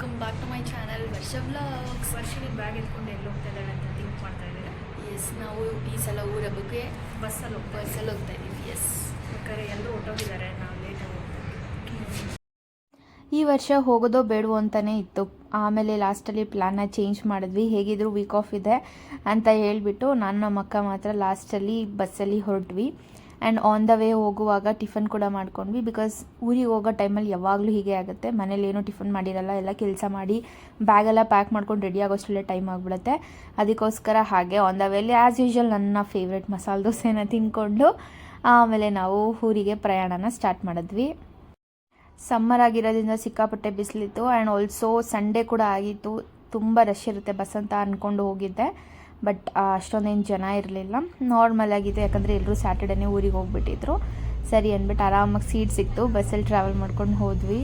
Welcome back to my channel Varsha vlogs. ವರ್ಷಿಗೆ bag ಎತ್ಕೊಂಡು ಎಲ್ಲಿ ಹೋಗ್ತಾ ಇದ್ದಾಳೆ ಅಂತ ಥಿಂಕ್ ಮಾಡ್ತಾ ಇದ್ದಾರೆ. ಎಸ್, ನಾವು ಈ ಸಲ ಊರ ಬಗ್ಗೆ ಬಸ್ಸಲ್ಲಿ ಹೋಗ್ತಾ ಇದ್ದೀವಿ. ಎಸ್, ಬೇಕಾದ್ರೆ ಎಲ್ಲರೂ ಹೊಟ್ಟೋಗಿದ್ದಾರೆ, ನಾವು ಲೇಟಾಗಿ ಹೋಗ್ತಾ ಈ ವರ್ಷ ಹೋಗೋದೋ ಬೇಡವೋ ಅಂತಲೇ ಇತ್ತು. ಆಮೇಲೆ ಲಾಸ್ಟಲ್ಲಿ ಪ್ಲ್ಯಾನ್ನ ಚೇಂಜ್ ಮಾಡಿದ್ವಿ. ಹೇಗಿದ್ರು ವೀಕ್ ಆಫ್ ಇದೆ ಅಂತ ಹೇಳಿಬಿಟ್ಟು ನಾನು ನಮ್ಮ ಅಕ್ಕ ಮಾತ್ರ ಲಾಸ್ಟಲ್ಲಿ ಬಸ್ಸಲ್ಲಿ ಹೊರಟ್ವಿ. ಆ್ಯಂಡ್ ಆನ್ ದ ವೇ ಹೋಗುವಾಗ ಟಿಫನ್ ಕೂಡ ಮಾಡ್ಕೊಂಡ್ವಿ. ಬಿಕಾಸ್ ಊರಿಗೆ ಹೋಗೋ ಟೈಮಲ್ಲಿ ಯಾವಾಗಲೂ ಹೀಗೆ ಆಗುತ್ತೆ. ಮನೇಲಿ ಏನೂ ಟಿಫನ್ ಮಾಡಿರಲ್ಲ, ಎಲ್ಲ ಕೆಲಸ ಮಾಡಿ ಬ್ಯಾಗೆಲ್ಲ ಪ್ಯಾಕ್ ಮಾಡ್ಕೊಂಡು ರೆಡಿ ಆಗೋಷ್ಟರಲ್ಲೇ ಟೈಮ್ ಆಗಿಬಿಡುತ್ತೆ. ಅದಕ್ಕೋಸ್ಕರ ಹಾಗೆ ಆನ್ ದ ವೇಲಿ ಆ್ಯಸ್ ಯೂಶ್ವಲ್ ನನ್ನ ಫೇವ್ರೆಟ್ ಮಸಾಲೆ ದೋಸೆನ ತಿಂದ್ಕೊಂಡು ಆಮೇಲೆ ನಾವು ಊರಿಗೆ ಪ್ರಯಾಣನ ಸ್ಟಾರ್ಟ್ ಮಾಡಿದ್ವಿ. ಸಮ್ಮರ್ ಆಗಿರೋದ್ರಿಂದ ಸಿಕ್ಕಾಪಟ್ಟೆ ಬಿಸಿಲಿತ್ತು. ಆ್ಯಂಡ್ ಆಲ್ಸೋ ಸಂಡೇ ಕೂಡ ಆಗಿತ್ತು. ತುಂಬ ರಶ್ ಇರುತ್ತೆ ಬಸ್ ಅಂತ ಅಂದ್ಕೊಂಡು ಹೋಗಿದ್ದೆ. ಬಟ್ ಅಷ್ಟೊಂದೇನು ಜನ ಇರಲಿಲ್ಲ, ನಾರ್ಮಲ್ ಆಗಿದೆ. ಯಾಕಂದರೆ ಎಲ್ಲರೂ ಸ್ಯಾಟರ್ಡೇನೇ ಊರಿಗೆ ಹೋಗ್ಬಿಟ್ಟಿದ್ರು. ಸರಿ ಅಂದ್ಬಿಟ್ಟು ಆರಾಮಾಗಿ ಸೀಟ್ ಸಿಕ್ತು. ಬಸ್ಸಲ್ಲಿ ಟ್ರಾವೆಲ್ ಮಾಡ್ಕೊಂಡು ಹೋದ್ವಿ.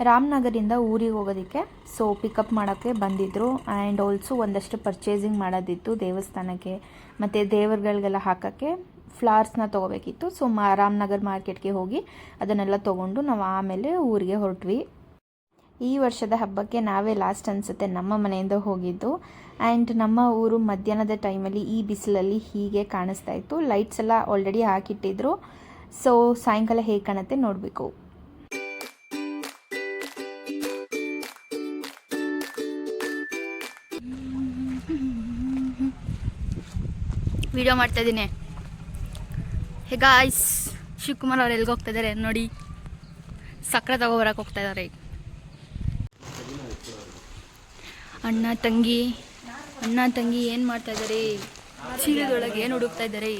ರಾಮನಗರಿಂದ ಊರಿಗೆ ಹೋಗೋದಕ್ಕೆ ಪಿಕಪ್ ಮಾಡೋಕ್ಕೆ ಬಂದಿದ್ದರು. ಆ್ಯಂಡ್ ಆಲ್ಸೋ ಒಂದಷ್ಟು ಪರ್ಚೇಸಿಂಗ್ ಮಾಡೋದಿತ್ತು ದೇವಸ್ಥಾನಕ್ಕೆ ಮತ್ತು ದೇವರುಗಳಿಗೆಲ್ಲ ಹಾಕೋಕ್ಕೆ ಫ್ಲವರ್ಸ್ನ ತೊಗೋಬೇಕಿತ್ತು. ರಾಮನಗರ ಮಾರ್ಕೆಟ್ಗೆ ಹೋಗಿ ಅದನ್ನೆಲ್ಲ ತೊಗೊಂಡು ನಾವು ಆಮೇಲೆ ಊರಿಗೆ ಹೊರಟ್ವಿ. ಈ ವರ್ಷದ ಹಬ್ಬಕ್ಕೆ ನಾವೇ ಲಾಸ್ಟ್ ಅನಿಸುತ್ತೆ ನಮ್ಮ ಮನೆಯಿಂದ ಹೋಗಿದ್ದು. ಆ್ಯಂಡ್ ನಮ್ಮ ಊರು ಮಧ್ಯಾಹ್ನದ ಟೈಮಲ್ಲಿ ಈ ಬಿಸಿಲಲ್ಲಿ ಹೀಗೆ ಕಾಣಿಸ್ತಾ ಇತ್ತು. ಲೈಟ್ಸ್ ಎಲ್ಲ ಆಲ್ರೆಡಿ ಹಾಕಿಟ್ಟಿದ್ರು. ಸಾಯಂಕಾಲ ಹೇಗೆ ಕಾಣುತ್ತೆ ನೋಡಬೇಕು. ವಿಡಿಯೋ ಮಾಡ್ತಾ ಇದ್ದೀನಿ. ಹೇ ಗಾಯ್ಸ್, ಶಿವಕುಮಾರ್ ಅವ್ರು ಎಲ್ಲಿಗೆ ಹೋಗ್ತಾ ಇದ್ದಾರೆ ನೋಡಿ. ಸಕ್ಕರೆ ತಗೋಬರಕ್ಕೆ ಹೋಗ್ತಾ ಇದ್ದಾರೆ. ಅಣ್ಣ ತಂಗಿ ಏನು ಮಾಡ್ತಾ ಇದ್ದಾರೆ? ಚೀಲದೊಳಗೆ ಏನು ಹುಡುಕ್ತಾ ಇದ್ದಾರೆ?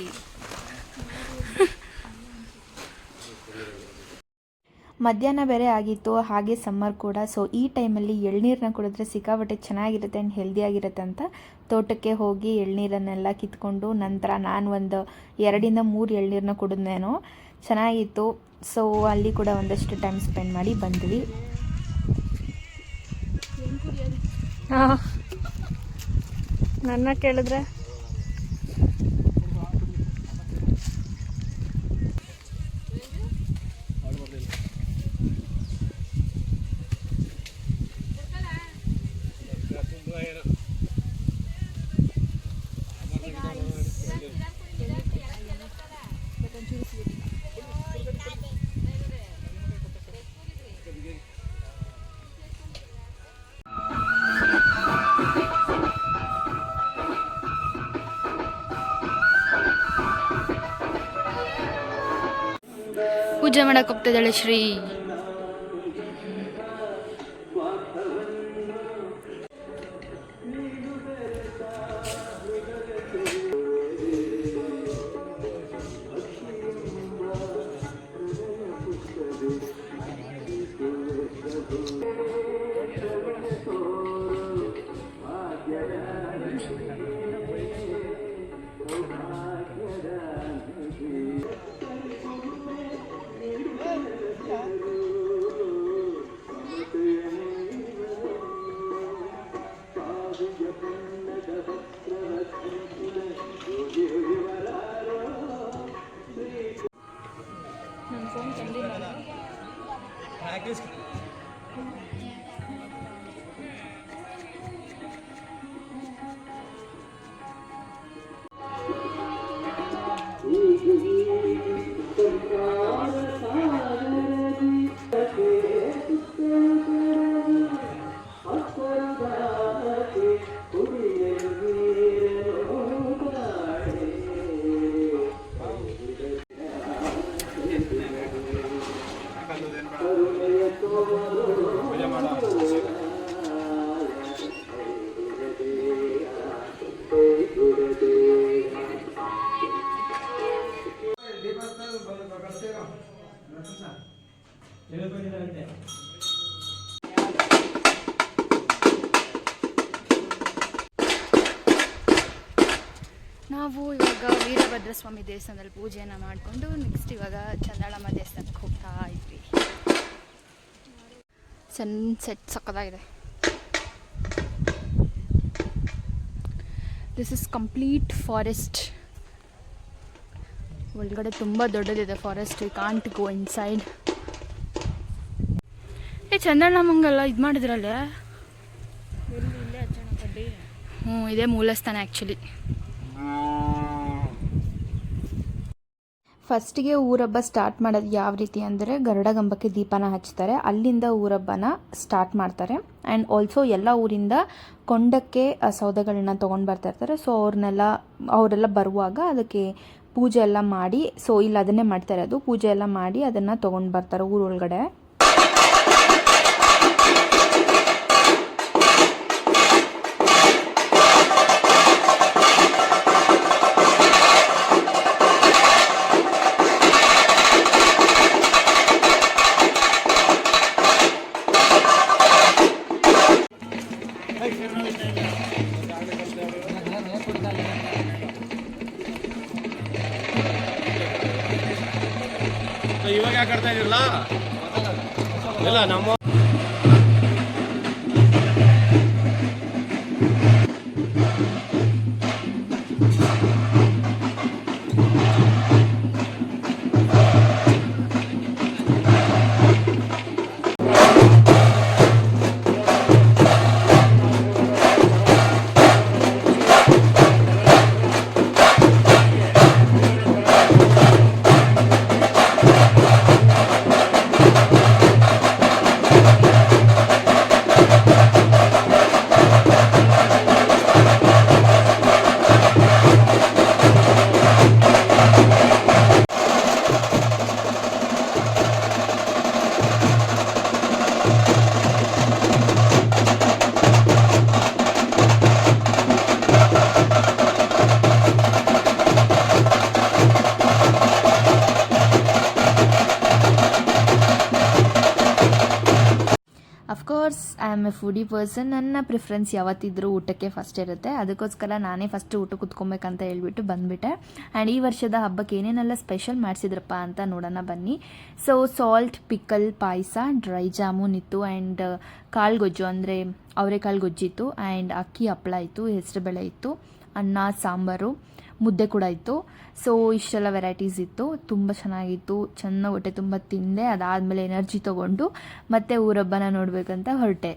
ಮಧ್ಯಾಹ್ನ ಬೇರೆ ಆಗಿತ್ತು, ಹಾಗೆ ಸಮ್ಮರ್ ಕೂಡ. ಈ ಟೈಮಲ್ಲಿ ಎಳ್ನೀರನ್ನ ಕುಡಿದ್ರೆ ಸಿಕ್ಕಾಪಟ್ಟೆ ಚೆನ್ನಾಗಿರುತ್ತೆ ಆ್ಯಂಡ್ ಹೆಲ್ದಿಯಾಗಿರುತ್ತೆ ಅಂತ ತೋಟಕ್ಕೆ ಹೋಗಿ ಎಳ್ನೀರನ್ನೆಲ್ಲ ಕಿತ್ಕೊಂಡು ನಂತರ ನಾನು ಒಂದು 2 ಇಂದ 3 ಎಳ್ನೀರನ್ನ ಕುಡಿದ್ನೇನೋ. ಚೆನ್ನಾಗಿತ್ತು. ಅಲ್ಲಿ ಕೂಡ ಒಂದಷ್ಟು ಟೈಮ್ ಸ್ಪೆಂಡ್ ಮಾಡಿ ಬಂದ್ವಿ. ನನ್ನ ಕೇಳಿದ್ರೆ ಪೂಜೆ ಮಾಡಕ್ಕೆ ಹೋಗ್ತಾ ಇದ್ದಾಳೆ ಶ್ರೀ. ನಾವು ಇವಾಗ ವೀರಭದ್ರ ಸ್ವಾಮಿ ದೇವಸ್ಥಾನದಲ್ಲಿ ಪೂಜೆಯನ್ನು ಮಾಡಿಕೊಂಡು ನೆಕ್ಸ್ಟ್ ಇವಾಗ ಚಂದಾಳಮ್ಮ ದೇವಸ್ಥಾನಕ್ಕೆ ಹೋಗ್ತಾ ಇದ್ವಿ. ಸನ್ಸೆಟ್ ಸಕ್ಕತ್ತಾಗಿದೆ. This is complete forest. ಒಳಗಡೆ ತುಂಬ ದೊಡ್ಡದಿದೆ forest. We can't go inside. ಚಂದ್ರನಮ್ಮಂಗೆಲ್ಲ ಇದು ಮಾಡಿದ್ರಲ್ಲ. ಇದೇ ಮೂಲಸ್ಥಾನ ಆ್ಯಕ್ಚುಲಿ. ಫಸ್ಟಿಗೆ ಊರಬ್ಬ ಸ್ಟಾರ್ಟ್ ಮಾಡೋದು ಯಾವ ರೀತಿ ಅಂದರೆ ಗರುಡಗಂಬಕ್ಕೆ ದೀಪನ ಹಚ್ತಾರೆ, ಅಲ್ಲಿಂದ ಊರಬ್ಬನ ಸ್ಟಾರ್ಟ್ ಮಾಡ್ತಾರೆ. ಆ್ಯಂಡ್ ಆಲ್ಸೋ ಎಲ್ಲ ಊರಿಂದ ಕೊಂಡಕ್ಕೆ ಸೌದೆಗಳನ್ನ ತೊಗೊಂಡು ಬರ್ತಾ ಇರ್ತಾರೆ. ಸೊ ಅವರೆಲ್ಲ ಬರುವಾಗ ಅದಕ್ಕೆ ಪೂಜೆ ಎಲ್ಲ ಮಾಡಿ, ಸೊ ಇಲ್ಲಿ ಅದನ್ನೇ ಮಾಡ್ತಾ ಇರೋದು, ಪೂಜೆ ಎಲ್ಲ ಮಾಡಿ ಅದನ್ನು ತೊಗೊಂಡು ಬರ್ತಾರೆ ಊರೊಳಗಡೆ. ಇವಾಗ ಯಾಕೆ ಆಡ್ತಾ ಇದಿರಲ್ಲ ಇಲ್ಲ ನಮ್ಮ of course I am A foodie person. ನನ್ನ ಪ್ರಿಫರೆನ್ಸ್ ಯಾವತ್ತಿದ್ರೂ ಊಟಕ್ಕೆ ಫಸ್ಟ್ ಇರುತ್ತೆ. ಅದಕ್ಕೋಸ್ಕರ ನಾನೇ ಫಸ್ಟ್ ಊಟ ಕುತ್ಕೊಬೇಕಂತ ಹೇಳ್ಬಿಟ್ಟು ಬಂದುಬಿಟ್ಟೆ. ಆ್ಯಂಡ್ ಈ ವರ್ಷದ ಹಬ್ಬಕ್ಕೆ ಏನೇನೆಲ್ಲ ಸ್ಪೆಷಲ್ ಮಾಡಿಸಿದ್ರಪ್ಪ ಅಂತ ನೋಡೋಣ ಬನ್ನಿ. ಸೊ ಸಾಲ್ಟ್, ಪಿಕಲ್, ಪಾಯಸ, ಡ್ರೈ ಜಾಮೂನ್ ಇತ್ತು, ಆ್ಯಂಡ್ ಕಾಳು ಗೊಜ್ಜು ಅಂದರೆ ಅವರೆಕಾಳು ಗೊಜ್ಜಿತ್ತು, ಆ್ಯಂಡ್ ಅಕ್ಕಿ ಹಪ್ಪಳ ಇತ್ತು, ಹೆಸರುಬೇಳೆ ಇತ್ತು, ಅನ್ನ, ಸಾಂಬಾರು, ಮುದ್ದೆ ಕೂಡ ಇತ್ತು. ಸೊ ಇಷ್ಟೆಲ್ಲ ವೆರೈಟೀಸ್ ಇತ್ತು. ತುಂಬ ಚೆನ್ನಾಗಿತ್ತು. ಚೆನ್ನಾಗಿ ಹೊಟ್ಟೆ ತುಂಬ ತಿಂದೆ. ಅದಾದಮೇಲೆ ಎನರ್ಜಿ ತೊಗೊಂಡು ಮತ್ತೆ ಊರಬ್ಬನ ನೋಡಬೇಕಂತ ಹೊರಟೆ.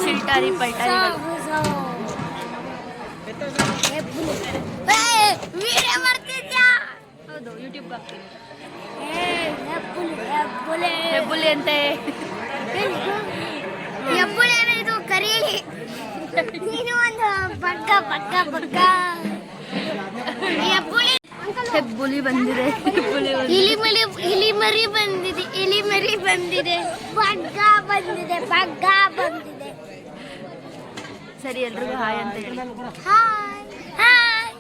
ಚಿಲ್ಟಾರಿ ಪಲ್ಟಾರಿ ಹೌದು, ಯೂಟ್ಯೂಬ್ಗೆ ಹಾಕ್ತೀನಿ. ಹೆಬ್ಬುಲಿ ಅಂತೆ. ಇದು ಕರೀಲಿ. ನೀನು ಒಂದು ಪಕ್ಕ ಪಕ್ಕ ಪಕ್ಕ ಹೆಬ್ಬುಲಿ ಬಂದಿದೆ. ಇಲಿ ಮರಿ ಬಂದಿದೆ. ಇಲಿ ಮರಿ ಬಂದಿದೆ. ಬಗ್ಗ ಬಂದಿದೆ. ಬಗ್ಗ ಬಂದಿದೆ. ಸರಿ, ಎಲ್ರಿಗೂ ಹಾಯ್ ಅಂತ ಹೇಳಿ. Hi hi.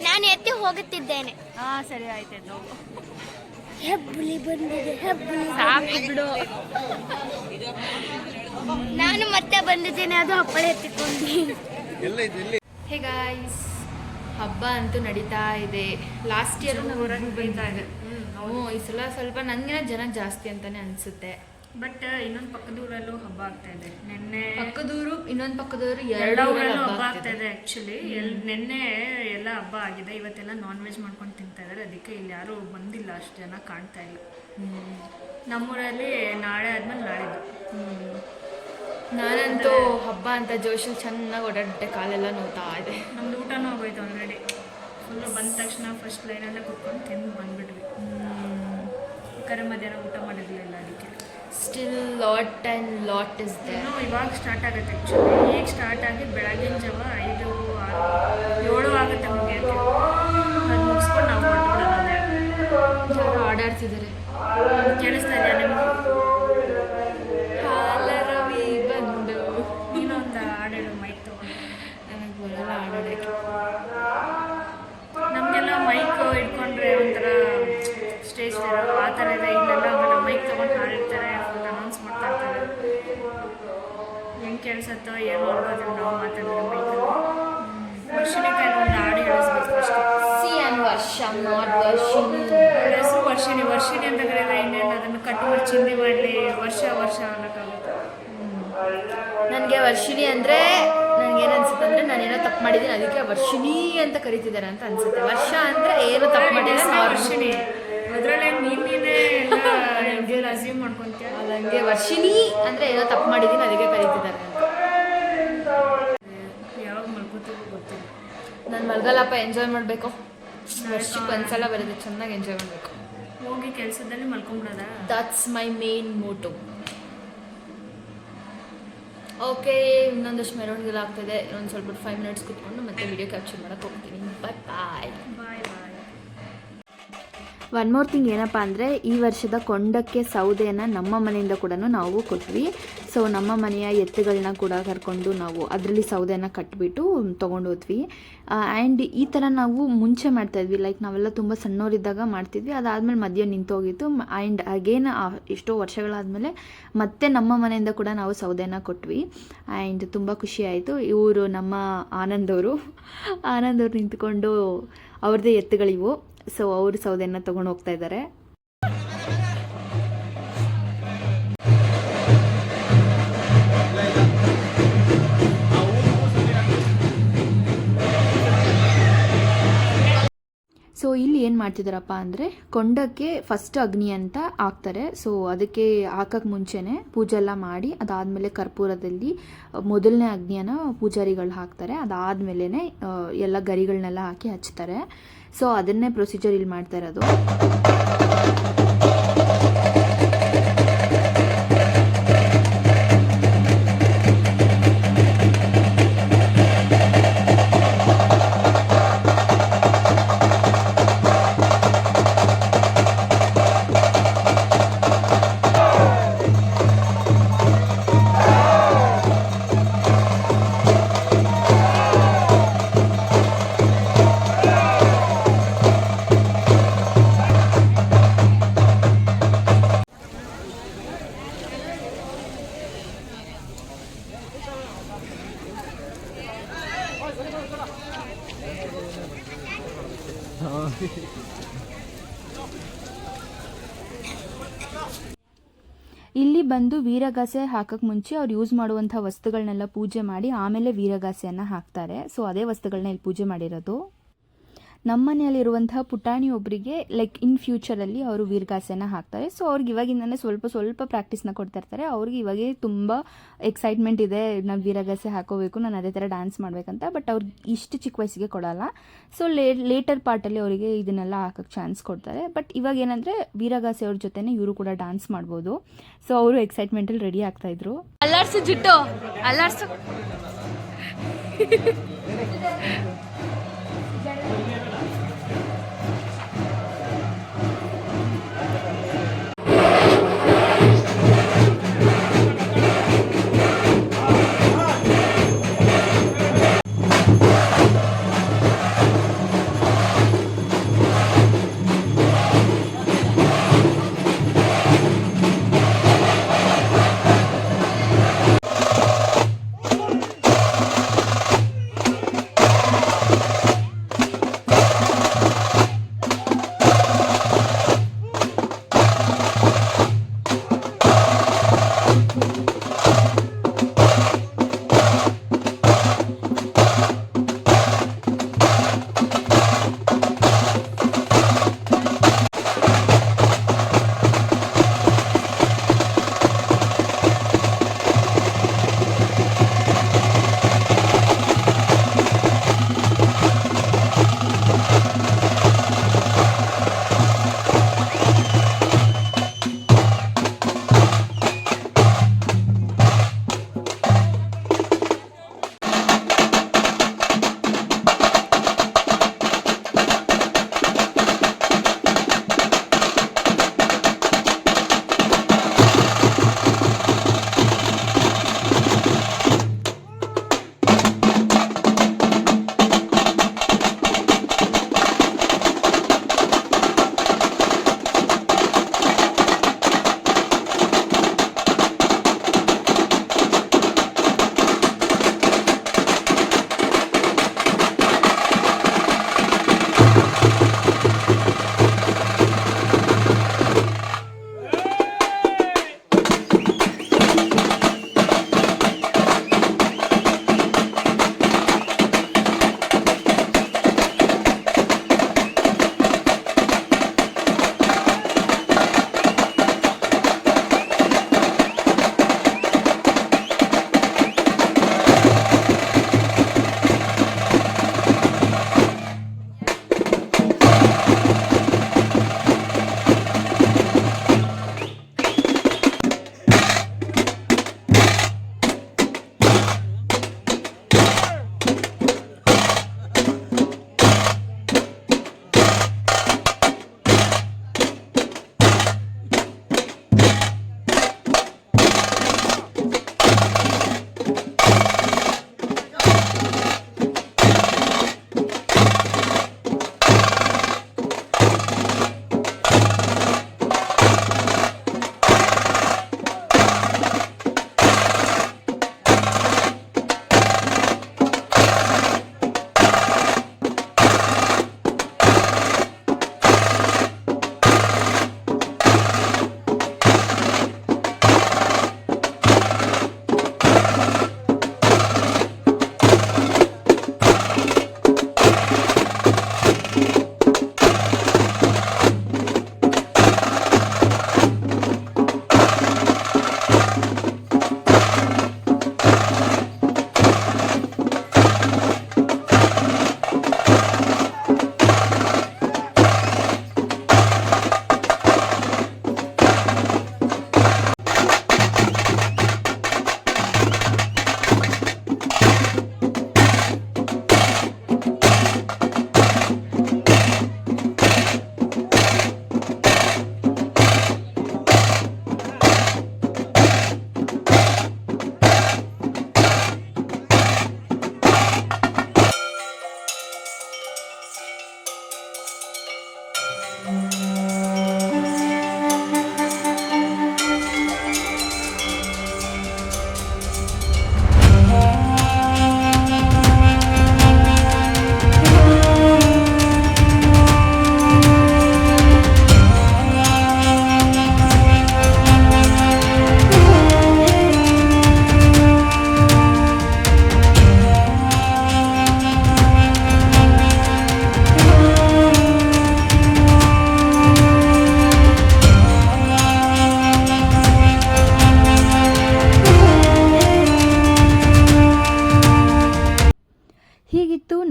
ನಾನು ಎತ್ತಿ ಹೋಗುತ್ತಿದ್ದೇನೆ. ಸರಿ ಆಯ್ತು. ಹೆಬ್ಬುಲಿ ಬಂದಿದೆ. ಹೆಬ್ಬುಲಿ ಸಾಕು ಬಿಡು. ನಾನು ಮತ್ತೆ ಬಂದಿದ್ದೇನೆ. ಅದು ಹಪ್ಪಳ ಎತ್ತಿಕೊಂಡು. ಹೇ ಗಾಯ್ಸ್, ಹಬ್ಬ ಅಂತೂ ನಡೀತಾ ಇದೆ. ಲಾಸ್ಟ್ ಇಯರ್ ಬೈತಾ ಇದೆ. ಈ ಸಲ ಸ್ವಲ್ಪ ನನಗಿನ ಜನ ಜಾಸ್ತಿ ಅಂತಾನೆ ಅನ್ಸುತ್ತೆ. ಬಟ್ ಇನ್ನೊಂದು ಪಕ್ಕದೂರಲ್ಲೂ ಹಬ್ಬ ಆಗ್ತಾ ಇದೆ. ನಿನ್ನೆ ಪಕ್ಕದೂರು, ಇನ್ನೊಂದು ಪಕ್ಕದೂರು, ಎರಡು ಹಬ್ಬ ಆಗ್ತಾ ಇದೆ. ಆ್ಯಕ್ಚುಲಿ ನಿನ್ನೆ ಎಲ್ಲ ಹಬ್ಬ ಆಗಿದೆ. ಇವತ್ತೆಲ್ಲ ನಾನ್ ವೆಜ್ ಮಾಡ್ಕೊಂಡು ತಿಂತಾ ಇದ್ದಾರೆ. ಅದಕ್ಕೆ ಇಲ್ಲಿ ಯಾರೂ ಬಂದಿಲ್ಲ, ಅಷ್ಟು ಜನ ಕಾಣ್ತಾ ಇಲ್ಲ. ನಮ್ಮೂರಲ್ಲಿ ನಾಳೆ ಆದ್ಮೇಲೆ ನಾಳಿದ್ದು. ನಾನಂತೂ ಹಬ್ಬ ಅಂತ ಜೋಶಲ್ಲಿ ಚೆನ್ನಾಗಿ ಓಡಾಡ್ಬಿಟ್ಟೆ. ಕಾಲೆಲ್ಲ ನೋವ್ತಾ ಇದೆ. ನಮ್ದು ಊಟನೂ ಹೋಗೋಯ್ತು ಆಲ್ರೆಡಿ. ಫುಲ್ಲು ಬಂದ ತಕ್ಷಣ ಫಸ್ಟ್ ಲೈನಲ್ಲೇ ಕುತ್ಕೊಂಡು ತಿಂದು ಬಂದ್ಬಿಟ್ವಿ. ಕರೆ ಮಧ್ಯಾಹ್ನ ಊಟ ಮಾಡಿರಲಿಲ್ಲ. ಅದಕ್ಕೆ still lot and lot is they. ಇನ್ನೂ ಇವಾಗ ಸ್ಟಾರ್ಟ್ ಆಗುತ್ತೆ. ಆ್ಯಕ್ಚುಲಿ ಈಗ ಸ್ಟಾರ್ಟ್ ಆಗಿ ಬೆಳಗಿನ ಜಾವ 5, 6, 7 ಆಗುತ್ತೆ ಮುಗಿಯೋಕ್ಕೆ. ಅದು ಮುಗಿಸ್ಕೊಂಡು ನಾವು ಹೊರಟುಬಿಡೋದೇ. ಯಾರು ಆಡಾಡ್ತಿದ್ದಾರೆ. ಕೇಳಿಸ್ತಾ ಇದೆಯಾ ನಿಮ್ಗೆ? ಹಾಲರವಿ ಬಂದು ನೀನೊಂದು ಕೇಳಿಸುತ್ತೋ ಏನು ಅನ್ಕೋತೀವಿ ನಾವು ಮಾತಾಡಿದ್ರೆ ಬೈಕಲ್ಲಿ. ವರ್ಷಿಣಿಗೆ ಒಂದು ಹಾಡು ಹೇಳಿಸ್ಬೇಕು ಅಷ್ಟೇ. ಸಿ ಆ್ಯಂಡ್ ವರ್ಷ ನಾಟ್ ವರ್ಷಿಣಿ. ಅವಳ ಹೆಸರು ವರ್ಷಿಣಿ. ವರ್ಷಿಣಿ ಅಂತ ಕರೆಯಲ್ಲ, ಇನ್ನೇನು ಅದನ್ನು ಕಟ್ಟು ಮಾಡಿ ಚಿಂದಿ ಮಾಡಲಿ ವರ್ಷ ವರ್ಷ ಅನ್ನೋಕ್ಕಾಗುತ್ತೆ. ನನಗೆ ವರ್ಷಿಣಿ ಅಂದರೆ ನನಗೇನು ಅನ್ಸುತ್ತೆ ಅಂದರೆ ನಾನೇನೋ ತಪ್ಪು ಮಾಡಿದ್ದೀನಿ, ಅದಕ್ಕೆ ವರ್ಷಿಣಿ ಅಂತ ಕರಿತಿದ್ದಾರೆ ಅಂತ ಅನ್ಸುತ್ತೆ. ವರ್ಷ ಅಂದರೆ ಏನು ತಪ್ಪು ಮಾಡಿಲ್ಲ ವರ್ಷಿಣಿ ಅದರಲ್ಲೇ ನೀನೇ ಎಲ್ಲ ಅಸ್ಯೂಮ್ ಮಾಡ್ಕೊತೀಯ. ನನಗೆ ವರ್ಷಿಣಿ ಅಂದರೆ ಏನೋ ತಪ್ಪು ಮಾಡಿದ್ದೀನಿ ಅದಕ್ಕೆ ಕರೀತಿದ್ದಾರೆ ಅಂತ. ಯಾವಾಗ ಮಲ್ಕೋತೀವಿ ಗೊತ್ತಿಲ್ಲ. ನಾನು ಮಲ್ಗಲ್ಲಪ್ಪ, ಎಂಜಾಯ್ ಮಾಡಬೇಕು. ವರ್ಷಕ್ಕೆ ಒಂದ್ಸಲ ಬರೋದು, ಚೆನ್ನಾಗಿ ಎಂಜಾಯ್ ಮಾಡಬೇಕು. ಹೋಗಿ ಕೆಲಸದಲ್ಲಿ ಮಲ್ಕೊಂಬಿಡೋದ. That's my main motto. Okay, ಇನ್ನೊಂದಷ್ಟು ಮೆರವಣಿಗೆ ಆಗ್ತಾಯಿದೆ. ಇನ್ನೊಂದು ಸ್ವಲ್ಪ 5 ಮಿನಿಟ್ಸ್ ಕೂತ್ಕೊಂಡು ಮತ್ತೆ ವಿಡಿಯೋ ಕ್ಯಾಪ್ಚರ್ ಮಾಡೋಕ್ಕೆ ಹೋಗ್ತೀನಿ. ಬಾಯ್ ಬಾಯ್. ಬಾಯ್ ಬಾಯ್. ಒನ್ ಮೋರ್ ಥಿಂಗ್ ಏನಪ್ಪ ಅಂದರೆ, ಈ ವರ್ಷದ ಕೊಂಡಕ್ಕೆ ಸೌದೆಯನ್ನು ನಮ್ಮ ಮನೆಯಿಂದ ಕೂಡ ನಾವು ಕೊಟ್ವಿ. ಸೊ ನಮ್ಮ ಮನೆಯ ಎತ್ತುಗಳನ್ನ ಕೂಡ ಕರ್ಕೊಂಡು ನಾವು ಅದರಲ್ಲಿ ಸೌದೆಯನ್ನು ಕಟ್ಟಿಬಿಟ್ಟು ತೊಗೊಂಡು ಹೋದ್ವಿ. ಆ್ಯಂಡ್ ಈ ಥರ ನಾವು ಮುಂಚೆ ಮಾಡ್ತಾಯಿದ್ವಿ, ಲೈಕ್ ನಾವೆಲ್ಲ ತುಂಬ ಸಣ್ಣವರಿದ್ದಾಗ ಮಾಡ್ತಿದ್ವಿ. ಅದಾದಮೇಲೆ ಮಧ್ಯ ನಿಂತೋಗಿತ್ತು. ಆ್ಯಂಡ್ ಅಗೇನ್ ಎಷ್ಟೋ ವರ್ಷಗಳಾದಮೇಲೆ ಮತ್ತೆ ನಮ್ಮ ಮನೆಯಿಂದ ಕೂಡ ನಾವು ಸೌದೆಯನ್ನು ಕೊಟ್ವಿ. ಆ್ಯಂಡ್ ತುಂಬ ಖುಷಿ ಆಯಿತು. ಇವರು ನಮ್ಮ ಆನಂದವರು ನಿಂತ್ಕೊಂಡು ಅವ್ರದ್ದೇ ಎತ್ತುಗಳಿವು. ಸೊ ಅವರು ಸೌದೆಯನ್ನು ತೊಗೊಂಡು ಹೋಗ್ತಾ ಇದ್ದಾರೆ. ಸೊ ಇಲ್ಲಿ ಏನು ಮಾಡ್ತಿದ್ದಾರಪ್ಪ ಅಂದರೆ, ಕೊಂಡಕ್ಕೆ ಫಸ್ಟ್ ಅಗ್ನಿ ಅಂತ ಹಾಕ್ತಾರೆ. ಸೊ ಅದಕ್ಕೆ ಹಾಕಕ್ಕೆ ಮುಂಚೆನೇ ಪೂಜೆ ಎಲ್ಲ ಮಾಡಿ ಅದಾದಮೇಲೆ ಕರ್ಪೂರದಲ್ಲಿ ಮೊದಲನೇ ಅಗ್ನಿಯನ್ನು ಪೂಜಾರಿಗಳು ಹಾಕ್ತಾರೆ. ಅದಾದಮೇಲೆ ಎಲ್ಲ ಗರಿಗಳನ್ನೆಲ್ಲ ಹಾಕಿ ಹಚ್ತಾರೆ. ಸೊ ಅದನ್ನೇ ಪ್ರೊಸೀಜರ್ ಇಲ್ಲಿ ಮಾಡ್ತಾ ಇರೋದು. ಇಲ್ಲಿ ಬಂದು ವೀರಗಾಸೆ ಹಾಕಕ್ಕೆ ಮುಂಚೆ ಅವ್ರು ಯೂಸ್ ಮಾಡುವಂಥ ವಸ್ತುಗಳನ್ನೆಲ್ಲ ಪೂಜೆ ಮಾಡಿ ಆಮೇಲೆ ವೀರಗಾಸೆಯನ್ನು ಹಾಕ್ತಾರೆ. ಸೊ ಅದೇ ವಸ್ತುಗಳನ್ನ ಇಲ್ಲಿ ಪೂಜೆ ಮಾಡಿರೋದು. ನಮ್ಮ ಮನೆಯಲ್ಲಿರುವಂತಹ ಪುಟಾಣಿ ಒಬ್ಬರಿಗೆ ಲೈಕ್ ಇನ್ ಫ್ಯೂಚರಲ್ಲಿ ಅವರು ವೀರಗಾಸೆನ ಹಾಕ್ತಾರೆ. ಸೊ ಅವ್ರಿಗೆ ಇವಾಗಿಂದನೇ ಸ್ವಲ್ಪ ಪ್ರಾಕ್ಟೀಸ್ನ ಕೊಡ್ತಾ ಇರ್ತಾರೆ. ಅವ್ರಿಗೆ ಇವಾಗೇ ತುಂಬ ಎಕ್ಸೈಟ್ಮೆಂಟ್ ಇದೆ, ನಾವು ವೀರಗಾಸೆ ಹಾಕೋಬೇಕು, ನಾನು ಅದೇ ಥರ ಡ್ಯಾನ್ಸ್ ಮಾಡಬೇಕಂತ. ಬಟ್ ಅವ್ರಿಗೆ ಇಷ್ಟು ಚಿಕ್ಕ ವಯಸ್ಸಿಗೆ ಕೊಡಲ್ಲ. ಸೊ ಲೇಟರ್ ಪಾರ್ಟಲ್ಲಿ ಅವರಿಗೆ ಇದನ್ನೆಲ್ಲ ಹಾಕೋಕ್ಕೆ ಚಾನ್ಸ್ ಕೊಡ್ತಾರೆ. ಬಟ್ ಇವಾಗ ಏನಂದರೆ ವೀರಗಾಸೆ ಅವ್ರ ಜೊತೆನೇ ಇವರು ಕೂಡ ಡ್ಯಾನ್ಸ್ ಮಾಡ್ಬೋದು. ಸೊ ಅವರು ಎಕ್ಸೈಟ್ಮೆಂಟಲ್ಲಿ ರೆಡಿ ಆಗ್ತಾಯಿದ್ರು. ಅಲ್ಲಾಡ್ಸು ಜುಟ್ಟು, ಅಲ್ಲಾಡ್ಸು.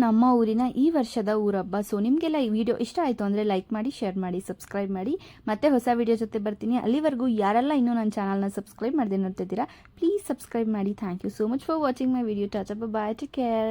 ನಮ್ಮ ಊರಿನ ಈ ವರ್ಷದ ಊರಹಬ್ಬ. ಸೊ ನಿಮಗೆಲ್ಲ ಈ ವಿಡಿಯೋ ಇಷ್ಟ ಆಯಿತು ಅಂದರೆ ಲೈಕ್ ಮಾಡಿ, ಶೇರ್ ಮಾಡಿ, ಸಬ್ಸ್ಕ್ರೈಬ್ ಮಾಡಿ. ಮತ್ತೆ ಹೊಸ ವಿಡಿಯೋ ಜೊತೆ ಬರ್ತೀನಿ. ಅಲ್ಲಿವರೆಗೂ ಯಾರೆಲ್ಲ ಇನ್ನೂ ನನ್ನ ಚಾನಲ್ನ ಸಬ್ಸ್ಕ್ರೈಬ್ ಮಾಡದೆ ನೋಡ್ತಿದ್ದೀರಾ, ಪ್ಲೀಸ್ ಸಬ್ಸ್ಕ್ರೈಬ್ ಮಾಡಿ. Thank you so much for watching my video. Tata, bye, take care.